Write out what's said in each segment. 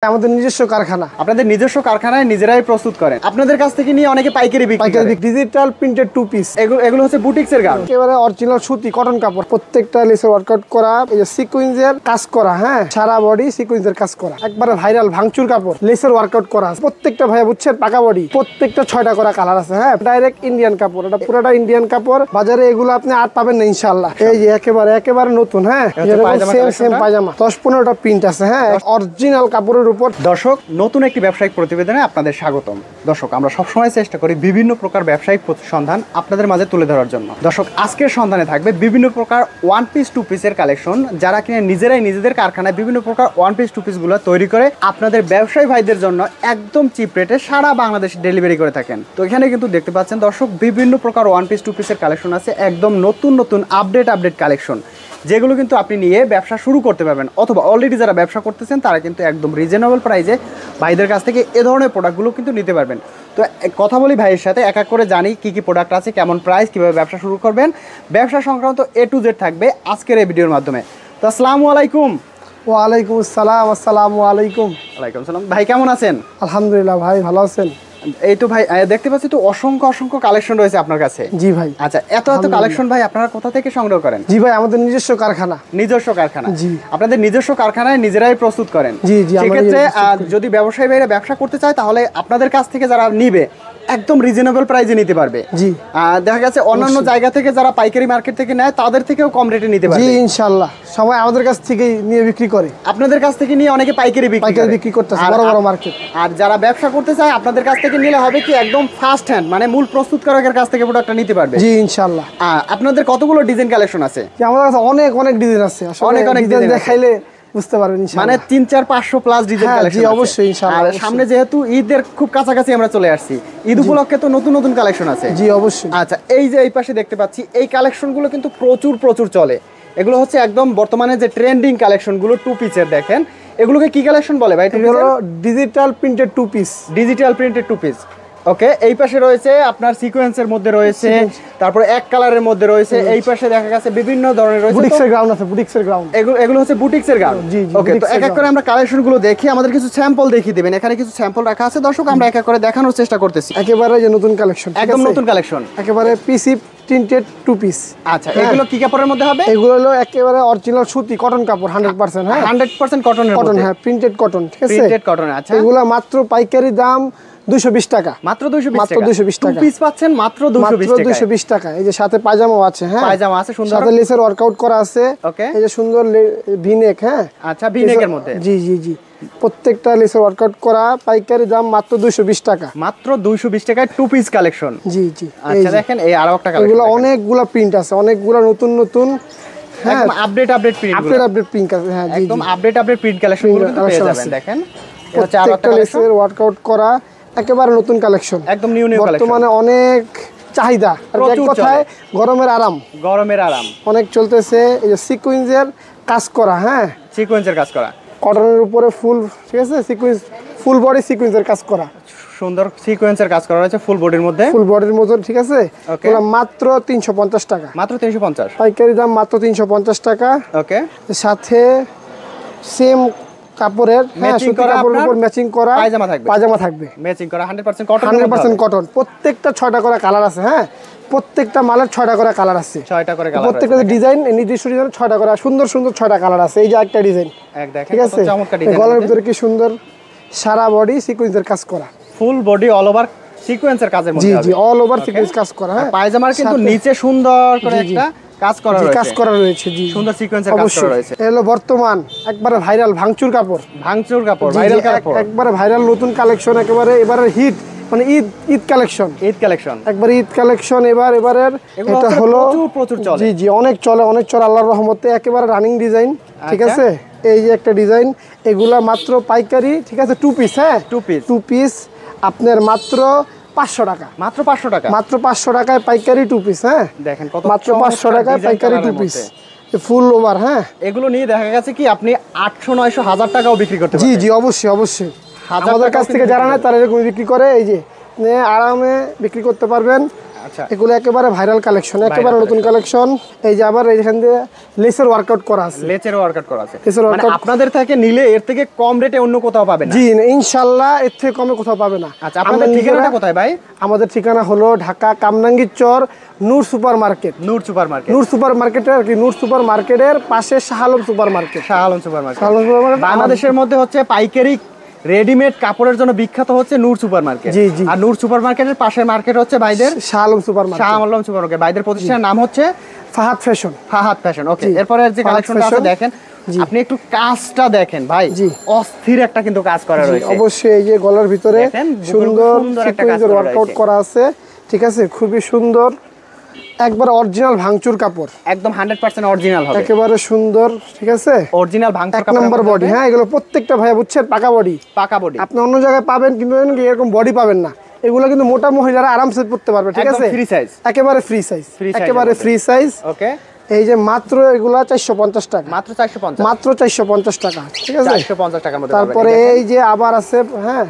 আমাদের নিজস্ব কারখানা। আপনাদের নিজস্ব কারখানায় নিজেরাই প্রস্তুত করেন। আপনাদের কাছ থেকে নিয়ে অনেকে পাইকারি বিক্রি করে। ডিজিটাল প্রিন্টেড টু পিস, এগুলো হচ্ছে বুটিক্সের গাউন, একেবারে অরিজিনাল সুতি কটন কাপড়, প্রত্যেকটা লেসের ওয়ার্কআউট করা, এই যে সিকোয়েন্সের কাজ করা, হ্যাঁ সারা বডি সিকোয়েন্সের কাজ করা, একবারে ভাইরাল ভাঙচুর কাপড়, লেসের ওয়ার্কআউট করা, প্রত্যেকটা ভাইয়া বুঝছেন পাকা বডি, প্রত্যেকটা 6টা করা কালার আছে। হ্যাঁ ডাইরেক্ট ইন্ডিয়ান কাপড়, এটা পুরোটা ইন্ডিয়ান কাপড়। বাজারে এগুলো আপনি আর পাবেন না ইনশাআল্লাহ। এই যে একেবারে নতুন, হ্যাঁ সেম পায়জামা 10-15টা প্রিন্ট আছে, হ্যাঁ অরিজিনাল কাপড়ের উপর। দর্শক, নতুন একটি ব্যবসায়িক প্রতিবেদনে আপনাদের স্বাগতম। দর্শক, আমরা সবসময় চেষ্টা করি বিভিন্ন প্রকার ব্যবসায়িক সন্ধান আপনাদের মাঝে তুলে ধরার জন্য। দর্শক, আজকের সন্ধানে থাকবে বিভিন্ন প্রকার ওয়ান পিস টু পিসের কালেকশন, যারা কিনা নিজেরাই নিজেদের কারখানায় বিভিন্ন প্রকার ওয়ান পিস টু পিসগুলো তৈরি করে আপনাদের ব্যবসায়ী ভাইদের জন্য একদম চিপ রেটে সারা বাংলাদেশে ডেলিভারি করে থাকেন। তো এখানে কিন্তু দেখতে পাচ্ছেন দর্শক, বিভিন্ন প্রকার ওয়ান পিস টু পিসের কালেকশন আছে, একদম নতুন আপডেট কালেকশন, যেগুলো কিন্তু আপনি নিয়ে ব্যবসা শুরু করতে পারবেন, অথবা অলরেডি যারা ব্যবসা করতেছেন তারা কিন্তু একদম রিজনেবল প্রাইসে ভাইদের কাছ থেকে এ ধরনের প্রোডাক্টগুলো কিন্তু নিতে পারবেন। তো কথা বলি ভাইয়ের সাথে, এক এক করে জানি কি কি প্রোডাক্ট আছে, কেমন প্রাইস, কীভাবে ব্যবসা শুরু করবেন, ব্যবসা সংক্রান্ত A to Z থাকবে আজকের এই ভিডিওর মাধ্যমে। তো আসসালামু আলাইকুম। ওয়ালাইকুম আসসালাম। আসসালামু আলাইকুম। ওয়ালাইকুম সালাম। ভাই কেমন আছেন? আলহামদুলিল্লাহ ভাই, ভালো আছেন? এই তো ভাই দেখতে পাচ্ছি তো অসংখ্য কালেকশন রয়েছে আপনার কাছে। জি ভাই। আচ্ছা, এত কালেকশন ভাই আপনারা কোথা থেকে সংগ্রহ করেন? জি ভাই, আমাদের নিজস্ব কারখানা। নিজস্ব কারখানা? জি। আপনাদের নিজস্ব কারখানায় নিজেরাই প্রস্তুত করেন? জি জি। সেক্ষেত্রে যদি ব্যবসায়ী ভাইরা ব্যবসা করতে চায় তাহলে আপনাদের কাছ থেকে যারা নিবে একদম রিজনেবল প্রাইসে নিতে পারবে। জি। দেখা গেছে অন্যান্য জায়গা থেকে যারা পাইকারি মার্কেট থেকে নেয় তাদের থেকেও কম রেটে নিতে পারবে। জি ইনশাআল্লাহ, সবাই আমাদের কাছ থেকে নিয়ে বিক্রি করে। আপনাদের কাছ থেকে নিয়ে অনেকে পাইকারি বিক্রি করতেছে বড় মার্কেট। আর যারা ব্যবসা করতে চায় আপনাদের কাছ থেকে নিলে হবে কি একদম ফার্স্ট হ্যান্ড, মানে মূল প্রস্তুতকারকের কাছ থেকে প্রোডাক্টটা নিতে পারবে। জি ইনশাআল্লাহ। আপনাদের কতগুলো ডিজাইন কালেকশন আছে? আমাদের কাছে অনেক ডিজাইন আছে, অনেক ডিজাইন দেখাইলে বুঝতে পারবেন ইনশাআল্লাহ। মানে 300-500 প্লাস ডিজাইন কালেকশন। জি অবশ্যই ইনশাআল্লাহ। আর সামনে যেহেতু ঈদের খুব কাছাকাছি আমরা চলে আসছি, ঈদ উপলক্ষে তো নতুন কালেকশন আছে। জি অবশ্যই। আচ্ছা, এই যে এই পাশে দেখতে পাচ্ছি এই কালেকশনগুলো কিন্তু প্রচুর চলে। এগুলো হচ্ছে একদম বর্তমানে যে ট্রেন্ডিং কালেকশনগুলো টু পিসের। দেখেন এগুলোকে কি কালেকশন বলে ভাই? এগুলো digital printed two piece. Digital printed two piece. Okay, এই পাশে রয়েছে আপনার সিকোয়েন্সের মধ্যে রয়েছে, তারপরে এক কালারের মধ্যে রয়েছে, এই পাশে দেখা গেছে বিভিন্ন ধরনের রয়েছে। বুটিক্সের গ্রাউন্ড আছে, বুটিক্সের গ্রাউন্ড। এগুলো হচ্ছে বুটিক্সের গাউন। জি। ওকে, তো এক এক করে আমরা কালেকশনগুলো দেখি, আমাদের কিছু স্যাম্পল দেখিয়ে দিবেন। এখানে কিছু স্যাম্পল রাখা আছে দর্শক, আমরা এক এক করে দেখানোর চেষ্টা করতেছি। একেবারে যে নতুন কালেকশন, একদম নতুন কালেকশন, একেবারে পিসি প্রিন্টেড টু পিস। আচ্ছা, এগুলো কি কাপড়ের মধ্যে হবে? এগুলো হলো একেবারে অরিজিনাল সুতি কটন কাপড়, 100%। হ্যাঁ 100% কটনের কটন, মধ্যে। হ্যাঁ প্রিন্টেড কটন, ঠিক আছে প্রিন্টেড কটন। আচ্ছা, এগুলো মাত্র পাইকারি দাম 220 টাকা। মাত্র 220 টাকা। টু পিস পাচ্ছেন মাত্র 220 টাকা। এই যে সাথে পায়জামাও আছে, হ্যাঁ পায়জামা আছে সুন্দর, সাথে লেসের ওয়ার্কআউট করা আছে। ওকে, এই যে সুন্দর ভিনেক। হ্যাঁ আচ্ছা, ভিনেকের মধ্যে। জি। প্রত্যেকটা লেসের ওয়ার্কআউট করা, পাইকারি দাম মাত্র 220 টাকা। মাত্র 220 টাকায় টু পিস কালেকশন। জি। আচ্ছা, দেখেন এই আরো একটা কালেকশন। এগুলো অনেকগুলা প্রিন্ট আছে, অনেকগুলা নতুন। হ্যাঁ, আপডেট প্রিন্ট, আপডেট প্রিন্ট আছে। হ্যাঁ জি, একদম আপডেট প্রিন্ট কালেকশনগুলো কিন্তু পেয়ে যাবেন। দেখেন এটা হচ্ছে আরো একটা কালেকশন, লেসের ওয়ার্কআউট করা, একেবারে নতুন কালেকশন, একদম নিউ কালেকশন। বর্তমানে অনেক চাহিদা, আর এক কথায় গরমের আরাম অনেক চলতেছে। এই যে সিকোয়েন্সের কাজ করা, হ্যাঁ সিকোয়েন্সের কাজ করা, কটনের উপরে ফুল, ঠিক আছে সিকোয়েন্স, ফুল বডি সিকোয়েন্সের কাজ করা, সুন্দর সিকোয়েন্সের কাজ করা রয়েছে ফুল বডির মধ্যে, ফুল বডির মধ্যে, ঠিক আছে। এগুলো মাত্র 350 টাকা। মাত্র 350 পাইকারি দাম মাত্র 350 টাকা। ওকে, সাথে সেম কাপড়ের, হ্যাঁ সুতি কাপড়ের উপর ম্যাচিং করা পায়জামা থাকবে, ম্যাচিং করা 100% কটন, 100% কটন। প্রত্যেকটা 6টা করে কালার আছে। হ্যাঁ প্রত্যেকটা মালের 6টা করে কালার আছে, 6টা করে কালার। প্রত্যেকটা ডিজাইন নির্দিষ্ট ডিজাইন 6টা করে সুন্দর 6টা কালার আছে। এই যে একটা ডিজাইন, ঠিক আছে, গলার ভিতরে কি সুন্দর সারা বডি সিকোয়েন্সের কাজ করা, ফুল বডি অল ওভার সিকোয়েন্সের কাজের মধ্যে। জি অল ওভার সিকোয়েন্স কাজ করা। হ্যাঁ পায়জামার কিন্তু নিচে সুন্দর করে একটা কাজ করা রয়েছে। জি, সুন্দর সিকোয়েন্সের কাজ করা রয়েছে। এলো বর্তমান একবারে ভাইরাল ভাঙচুর কাপড়, ভাইরাল কাপড়, একবারে ভাইরাল নতুন কালেকশন, একেবারে এবারে হিট, মানে ঈদ কালেকশন, একবার ঈদ কালেকশন। এবারের এটা হলো প্রচুর চলে। জি অনেক চলে আল্লাহর রহমতে, একেবারে রানিং ডিজাইন, ঠিক আছে। এই যে একটা ডিজাইন, এগুলা মাত্র পাইকারি, ঠিক আছে, টু পিস। হ্যাঁ টু পিস আপনার মাত্র 500 টাকা। মাত্র 500 টাকায় পাইকারি টু পিস। হ্যাঁ দেখেন কত, মাত্র 500 টাকায় পাইকারি টু পিস, ফুল ওভার। হ্যাঁ এগুলো নিয়ে দেখা গেছে কি আপনি 800-900-1000 টাকাও বিক্রি করতে পারবেন। জি অবশ্যই। আমাদের কাছ থেকে যারা নেয় তারা এরকম বিক্রি করে, এই যে আরামে বিক্রি করতে পারবেন। আচ্ছা এগুলো একেবারে ভাইরাল কালেকশন, একেবারে নতুন কালেকশন। এই যে আবার এখান দিয়ে লেসের ওয়ার্কআউট করা আছে, লেচের ওয়ার্কআউট করা আছে। লেসের মানে ওয়ার্কআউট আপনাদের থেকে নিলে এর থেকে কম রেটে অন্য কোথাও পাবেন না? জি ইনশাআল্লাহ এর থেকে কমে কোথাও পাবে না। আচ্ছা আপনাদের ঠিকানাটা কোথায় ভাই? আমাদের ঠিকানা হলো ঢাকা কামরাঙ্গীর চর নূর সুপার মার্কেট। নূর সুপার মার্কেট, নূর সুপার মার্কেটের আর কি, নূর সুপার মার্কেটের পাশে Shah Alam super market. Shah Alam super market. Shah Alam super market বাংলাদেশের মধ্যে হচ্ছে পাইকারি রেডিমেড কাপড়ের জন্য বিখ্যাত হচ্ছে নূর সুপার মার্কেট। জি, জি। আর নূর সুপার মার্কেটের পাশের মার্কেট হচ্ছে ভাইদের Shah Alam super market. Shah Alam super market. ভাইদের প্রতিষ্ঠানের নাম হচ্ছে ফাহাদ ফ্যাশন। ফাহাদ ফ্যাশন। ওকে, জি। এরপরে যে ফাহাদ কালেকশনটা আছে ফ্যাশন। দেখেন, জি। আপনি একটু কাজটা দেখেন ভাই, জি। অস্থির একটা কিন্তু কাজ করা জি, রয়েছে। অবশ্যই এই যে গলার ভিতরে দেখেন, বুকের সুন্দর সুন্দর একটা কাজ সিকোয়েন্সের করা ওয়ার্কআউট রয়েছে। করা আছে, ঠিক আছে, খুবই সুন্দর, একবার অরিজিনাল ভাঙচুর কাপড়, একদম 100% অরিজিনাল হবে, একেবারে সুন্দর, ঠিক আছে, অরিজিনাল ভাঙচুর এক কাপড়ের নম্বর মধ্যে বডি। হবে, হ্যাঁ, এগুলো প্রত্যেকটা ভাইয়া বুঝছেন পাকা বডি। পাকা বডি। আপনি অন্য জায়গায় পাবেন কিন্তু এরকম বডি পাবেন না। এগুলো কিন্তু মোটা মহিলারা আরামসে পড়তে পারবে, ঠিক একদম আছে, ফ্রি সাইজ, একেবারে ফ্রি সাইজ, Free size একেবারে এর মধ্যে। Free size. ওকে, এই যে মাত্র এগুলা 450 টাকা, মাত্র 450, মাত্র 450 টাকা, ঠিক আছে। 450 টাকার মধ্যে তারপরে এই যে আবার আছে, হ্যাঁ,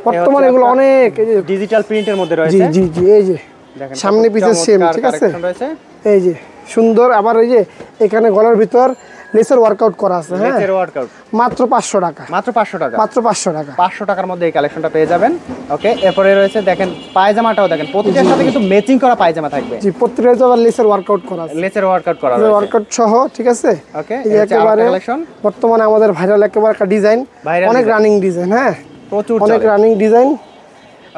বর্তমানে এগুলো অনেক, এই যে ডিজিটাল প্রিন্টের মধ্যে জি রয়েছে। জি জি, এই যে দেখেন সামনে পিছে সেম, ঠিক আছে, রয়েছে, এই যে সুন্দর। আবার এই যে এখানে গলার ভিতর লেসের ওয়ার্কআউট করা আছে, হ্যাঁ, লেচের ওয়ার্কআউট মাত্র 500 টাকা, মাত্র 500 টাকা, মাত্র 500 টাকা। 500 টাকার মধ্যে এই কালেকশনটা পেয়ে যাবেন। ওকে, এরপরে রয়েছে দেখেন পায়জামাটাও দেখেন, প্রতিটার সাথে কিন্তু ম্যাচিং করা পায়জামা থাকবে, জি, প্রত্যেকটা তো আবার লেসের ওয়ার্কআউট করা আছে, লেচের ওয়ার্কআউট করা রয়েছে। ওয়ার্কআউট সহ, ঠিক আছে। ওকে, এই যে একেবারে কালেকশন বর্তমানে আমাদের ভাইরাল একেবারে একটা ডিজাইন, Viral অনেক design। রানিং ডিজাইন, হ্যাঁ, প্রচুর অনেক চলে। রানিং ডিজাইন,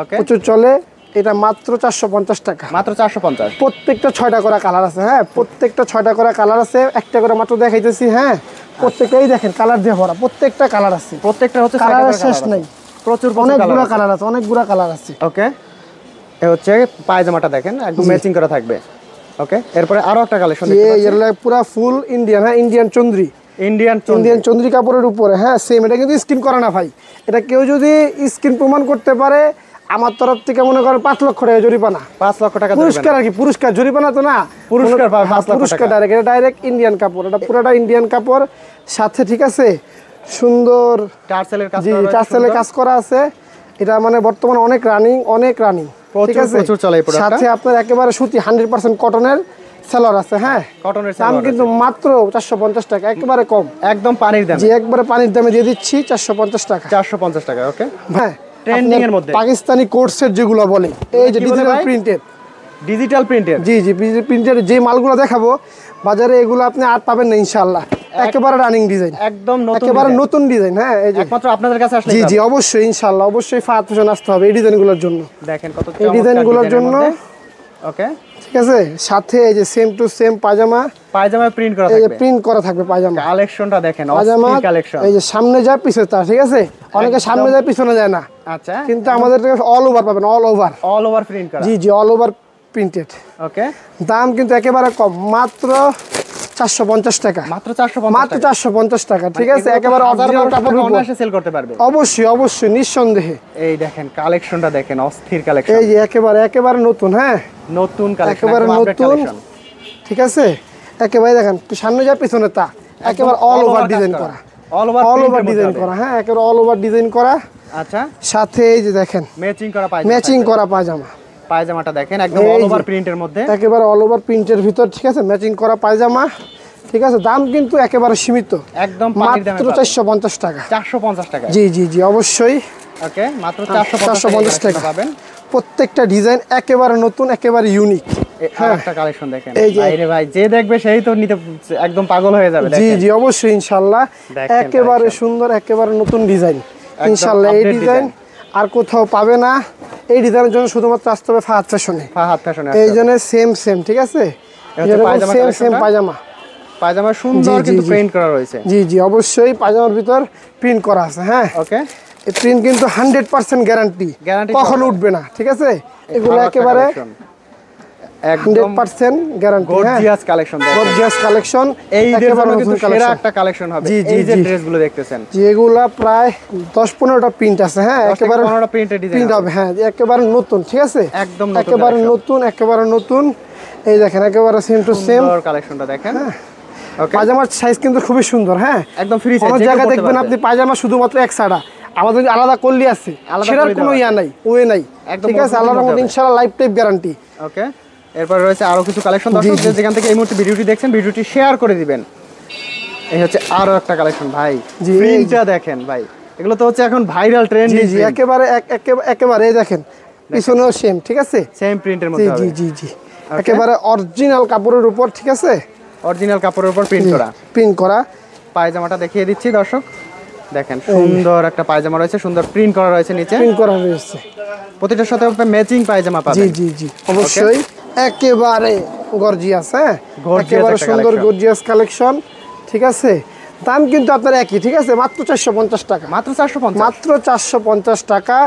ওকে, প্রচুর চলে। এটা মাত্র 450 টাকা, মাত্র 450, প্রত্যেকটা 6টা করে কালার আছে, হ্যাঁ, প্রত্যেকটা 6টা করে কালার আছে, একটা করে মাত্র দেখাইতেছি, হ্যাঁ, প্রত্যেকটাই দেখেন কালার দিয়ে ভরা, প্রত্যেকটা কালার আছে, প্রত্যেকটা হচ্ছে কালারের শেষ নাই, প্রচুর অনেকগুলো কালার আছে, অনেকগুলো কালার আছে। ওকে, এ হচ্ছে পায়জামাটা দেখেন একদম ম্যাচিং করা থাকবে। ওকে, এরপরে আরো একটা কালেকশন দেখতে পাচ্ছি, এর পুরা ফুল ইন্ডিয়ান, হ্যাঁ, ইন্ডিয়ান চন্দ্রি, ইন্ডিয়ান ইন্ডিয়ান চন্দ্রি কাপড়ের উপরে, হ্যাঁ, সেম। এটা কিন্তু স্কিন করা না ভাই, এটা কেউ যদি স্কিন প্রমাণ করতে পারে আমার তরফ থেকে মনে করেন 5 লক্ষ টাকা জরিমানা, 5 লক্ষ টাকা পুরস্কার আর কি, পুরস্কার, জরিমানা তো না, পুরস্কার পাবে, হ্যাঁ, 5 লক্ষ পুরস্কার টাকা। ডাইরেক্ট, এটা ডাইরেক্ট ইন্ডিয়ান কাপড়, এটা পুরোটা ইন্ডিয়ান কাপড় সাথে, ঠিক আছে, সুন্দর, টার্সেলের কাজ জি, করা রয়েছে, টার্সেলে সুন্দর। কাজ করা আছে। এটা মানে বর্তমানে অনেক রানিং, অনেক রানিং, ঠিক প্রচুর আছে। প্রচুর চলে এই প্রোডাক্টটা। সাথে আপনার একেবারে সুতি 100% কটনের সেলর আছে, হ্যাঁ, কটনের দাম সালোয়ার কিন্তু মাত্র 450 টাকা, একেবারে কম, একদম পানির দাম, যে একবারে পানির দামে দিয়ে দিচ্ছি 450 টাকা, 450 টাকা। ওকে, হ্যাঁ, ট্রেন্ডিং এর মধ্যে পাকিস্তানি কোট সেট যেগুলো বলে, এই যে কি বলে ডিজিটাল ভাই? প্রিন্টেড, ডিজিটাল প্রিন্টের, জি জি, প্রিন্টেড যে মালগুলো দেখাবো বাজারে, এগুলো আপনি আর পাবেন না ইনশাআল্লাহ, একেবারে রানিং ডিজাইন, একদম নতুন একেবারে ডিজাইন। নতুন ডিজাইন, হ্যাঁ, এই যে একমাত্র আপনাদের কাছে আসলে জি জি, অবশ্যই ইনশাআল্লাহ, অবশ্যই ফাহাদ ফ্যাশন আসতে হবে এই ডিজাইনগুলোর জন্য, দেখেন কত এই ডিজাইনগুলোর জন্য, ওকে, ঠিক আছে। সাথে এই যে সেম টু সেম পায়জামা, পায়জামায় প্রিন্ট করা এই যে থাকবে, প্রিন্ট করা থাকবে পায়জামা, কালেকশনটা দেখেন, পায়জামা, অস্থির কালেকশন। এই যে সামনে যায় পিছনে তা, ঠিক আছে, অনেকে সামনে যায় পিছনে যায় না, আচ্ছা, কিন্তু আমাদের অল ওভার পাবেন, all over, all over print করা। জি জি, অল ওভার প্রিন্টেড। ওকে, দাম কিন্তু একেবারে কম, মাত্র 450 টাকা, মাত্র 450 মাত্র টাকা। 450 টাকা, ঠিক আছে, এগুলো তো একেবারে হাজার অরিজিনাল বারোশো কাপড়ের টাকা উপর, অনায়াসে সেল করতে পারবে। অবশ্যই অবশ্যই, নিঃসন্দেহে। এই দেখেন কালেকশনটা দেখেন, অস্থির কালেকশন, এই যে একেবারে একেবারে নতুন, হ্যাঁ, নতুন কালেকশন, একেবারে নতুন, ঠিক আছে, একেবারে দেখেন সামনে যায় পিছনে তা, একেবারে অল ওভার ডিজাইন করা, অল অল ওভার ডিজাইন করা, হ্যাঁ, একেবারে অল ওভার ডিজাইন করা। আচ্ছা, সাথে এই যে দেখেন ম্যাচিং করা পায়জামা, ম্যাচিং করা পায়জামা, পায়জামাটা দেখেন একদম এই অল যে। ওভার প্রিন্টের মধ্যে, একেবারে অল ওভার প্রিন্টের ভিতর, ঠিক আছে, ম্যাচিং করা পায়জামা, ঠিক আছে। দাম কিন্তু একেবারে সীমিত, একদম পানির দামে মাত্র 450 টাকা, 450 টাকা। জি জি জি, অবশ্যই। ওকে, মাত্র 450 450 টাকা টাকা পাবেন। প্রত্যেকটা ডিজাইন একেবারে নতুন, একেবারে ইউনিক। একটা কালেকশন দেখেন, এই যে- বাইরে ভাই যে দেখবে সেই তো নিতে একদম পাগল হয়ে যাবে। জি দেখেন জি, অবশ্যই ইনশাআল্লাহ, দেখেন একেবারে collection। সুন্দর, একেবারে নতুন ডিজাইন ইনশাআল্লাহ। এই update ডিজাইন আর কোথাও পাবে না, এই ডিজাইনের জন্য শুধুমাত্র আসতে হবে ফাহাদ ফ্যাশনে, ফাহাদ ফ্যাশনে। এই জন্য সেম সেম, ঠিক আছে, হচ্ছে পায়জামা সেম সেম collectionটা? পায়জামা, পায়জামা সুন্দর জি, কিন্তু জি। প্রিন্ট করা রয়েছে। জি জি, অবশ্যই পায়জামার ভিতর প্রিন্ট করা আছে, হ্যাঁ, ওকে, এই প্রিন্ট কিন্তু 100% গ্যারান্টি, Guarantee কখনো সহকারে। উঠবে না, ঠিক আছে, এগুলো ভালো একটা একেবারে collection। একদম 100% গ্যারান্টি, হ্যাঁ, গর্জিয়াস কালেকশন দেখেন। গর্জিয়াস কালেকশন, এই ঈদের একেবারে জন্য নতুন কিন্তু সেরা কালেকশন। একটা কালেকশন হবে। জি, জি, এই যে জি। ড্রেসগুলো দেখতেছেন, যেগুলা প্রায় 10-15টা প্রিন্ট আছে, হ্যাঁ, 10 থেকে একেবারে 15টা প্রিন্টের ডিজাইন প্রিন্ট হবে, হ্যাঁ, যে একেবারে নতুন, ঠিক আছে, একদম নতুন একেবারে collection। নতুন, একেবারে নতুন। এই দেখেন একেবারে সেম টু সেম সুন্দর কালেকশনটা দেখেন। ওকে, পায়জামার সাইজ কিন্তু খুবই সুন্দর, হ্যাঁ, একদম ফ্রি কোনো সাইজ, জায়গায় দেখবেন আপনি পায়জামা শুধুমাত্র এক সাড়া, আমাদের আলাদা করলি আছে, আলাদা সেটার কলি কোনো দেওয়া ইয়া নাই, ওয়ে নাই, একদম ঠিক আছে। মজবুত আল্লাহর রহমতে হবে। ইনশাআল্লাহ লাইফ টাইম গ্যারান্টি। ওকে, এরপর রয়েছে আরো কিছু কালেকশন। দর্শক জি। যেখান থেকে এই মুহূর্তে ভিডিওটি দেখছেন, ভিডিওটি শেয়ার করে দিবেন। এই হচ্ছে আরো একটা কালেকশন ভাই, জি, প্রিন্টটা দেখেন ভাই, এগুলো তো হচ্ছে এখন ভাইরাল ট্রেন্ড। জি জি, একেবারে একেবারে এই দেখেন পিছনেও সেম, ঠিক আছে। সেম প্রিন্টের জি মধ্যে জি হবে, জি জি, একেবারে অরিজিনাল কাপড়ের উপর, ঠিক আছে, অরিজিনাল কাপড়ের উপর প্রিন্ট করা। প্রিন্ট করা। পায়জামাটা দেখিয়ে দিচ্ছি দর্শক, দেখেন সুন্দর একটা পায়জামা রয়েছে, সুন্দর প্রিন্ট করা রয়েছে নিচে, প্রিন্ট করা হয়েছে। প্রতিটার সাথে ম্যাচিং পায়জামা জি পাবেন। জি জি, অবশ্যই একেবারে গর্জিয়াস, হ্যাঁ, Gorgeous একেবারে একটা সুন্দর collection। গর্জিয়াস কালেকশন, ঠিক আছে। দাম কিন্তু আপনার একই, ঠিক আছে, মাত্র 450 টাকা, মাত্র 450, মাত্র 450 টাকা,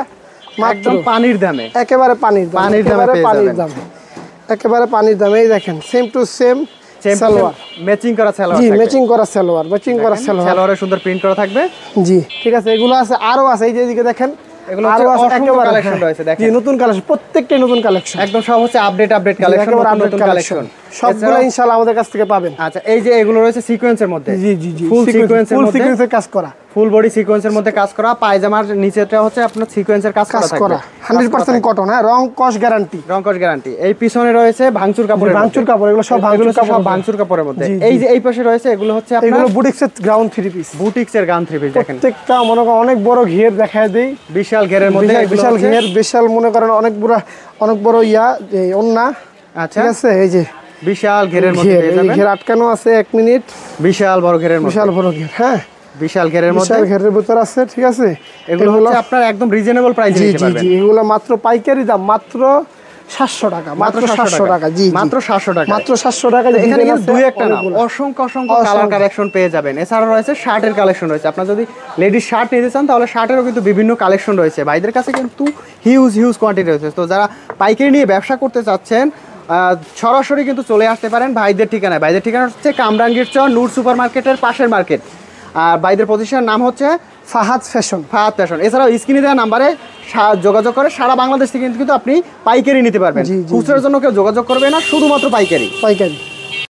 মাত্র একদম পানির দামে, একেবারে পানির দাম, পানির দামে একেবারে পেয়ে পানির যাবেন। দামে, একেবারে পানির দামে। এই দেখেন same to same salwar, matching করা সালোয়ার জি, থাকবে। ম্যাচিং করা সালোয়ার, ম্যাচিং করা সালোয়ার, সালোয়ারে সুন্দর প্রিন্ট করা থাকবে। জি, ঠিক আছে। এগুলো আছে, আরো আছে, এই যে এদিকে দেখেন, এগুলো হচ্ছে আরো আছে, অসংখ্য একেবারে কালেকশন হ্যাঁ, রয়েছে, দেখেন জি, নতুন কালেকশন, প্রত্যেকটাই নতুন কালেকশন, একদম সব হচ্ছে আপডেট কালেকশন, একেবারে নতুন আপডেট কালেকশন। সবগুলো ইনশাআল্লাহ আমাদের কাছ থেকে পাবেন। আচ্ছা, এই যে এগুলো রয়েছে সিকোয়েন্সের মধ্যে, জি জি জি, ফুল সিকোয়েন্সের ফুল মধ্যে, সিকোয়েন্সের কাজ করা, ফুল বডি সিকোয়েন্সের মধ্যে কাজ করা। পায়জামার নিচেটা হচ্ছে আপনার সিকোয়েন্সের কাজ কাজ করা করা, থাকবে, 100% কটন, হ্যাঁ, রং কস গ্যারান্টি, রংকশ গ্যারান্টি। এই পিছনে রয়েছে ভাঙচুর কাপড়ের ভাঙচুর মধ্যে। কাপড়, এগুলো সব ভাঙচুর এগুলো সব কাপড়, ভাঙচুর কাপড়ের মধ্যে। জি, এই জি। যে এই পাশে রয়েছে, এগুলো হচ্ছে আপনার এগুলো বুটিক্সের গ্রাউন্ড 3 পিস, বুটিক্সের গান থ্রি পিস। দেখেন প্রত্যেকটা মনে করেন অনেক বড় ঘের দেখায় দেই, বিশাল ঘেরের মধ্যে, এগুলো বিশাল হচ্ছে- ঘের, বিশাল মনে করেন অনেক বড় ইয়া, যে ওন্না, আচ্ছা, ঠিক আছে। এই যে বিশাল ঘেরের মধ্যে ঘের, পেয়ে এই যাবেন, ঘের আটকানো আছে, 1 মিনিট, বিশাল বড় ঘেরের মধ্যে, বিশাল বড় ঘের, হ্যাঁ, বিশাল ঘেরের মধ্যে। বিশাল ঘেরের ভিতর আছে, ঠিক আছে। এগুলো হচ্ছে আপনার একদম রিজনেবল প্রাইসে জি নিতে জি পারবেন। জি, এগুলো মাত্র পাইকারি দাম মাত্র 700 টাকা, মাত্র 700 টাকা, জি জি, মাত্র 700 টাকা, মাত্র 700 টাকা। এখানে কিন্তু দুই একটা না, অসংখ্য কালার কালেকশন পেয়ে যাবেন। এছাড়া রয়েছে শার্টের কালেকশন রয়েছে, আপনার যদি লেডিস শার্ট নিতে চান তাহলে শার্টেরও কিন্তু বিভিন্ন কালেকশন রয়েছে। ভাইদের কাছে কিন্তু হিউজ কোয়ান্টিটি রয়েছে। তো যারা পাইকারি নিয়ে ব্যবসা করতে চাচ্ছেন, সরাসরি কিন্তু চলে আসতে পারেন ভাইদের ঠিকানায়। ভাইদের ঠিকানা হচ্ছে কামরাঙ্গীর চর, নূর সুপার মার্কেটের পাশের মার্কেট। আর ভাইদের প্রতিষ্ঠানের নাম হচ্ছে ফাহাদ ফ্যাশন। ফাহাদ ফ্যাশন। এছাড়াও স্ক্রিনে দেওয়া নাম্বারে যোগাযোগ করে সারা বাংলাদেশ থেকে কিন্তু আপনি পাইকারি নিতে পারবেন। জি, জি, খুচরার জন্য কেউ যোগাযোগ করবে না, শুধুমাত্র পাইকারি। পাইকারি।